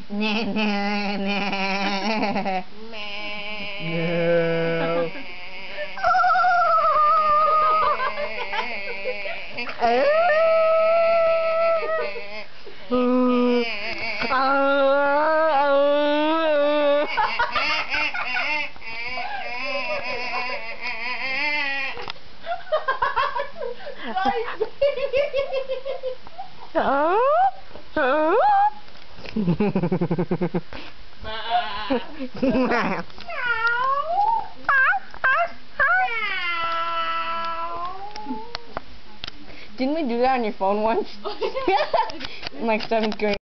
Nah, nah, nah. Didn't we do that on your phone once? My stomach's going.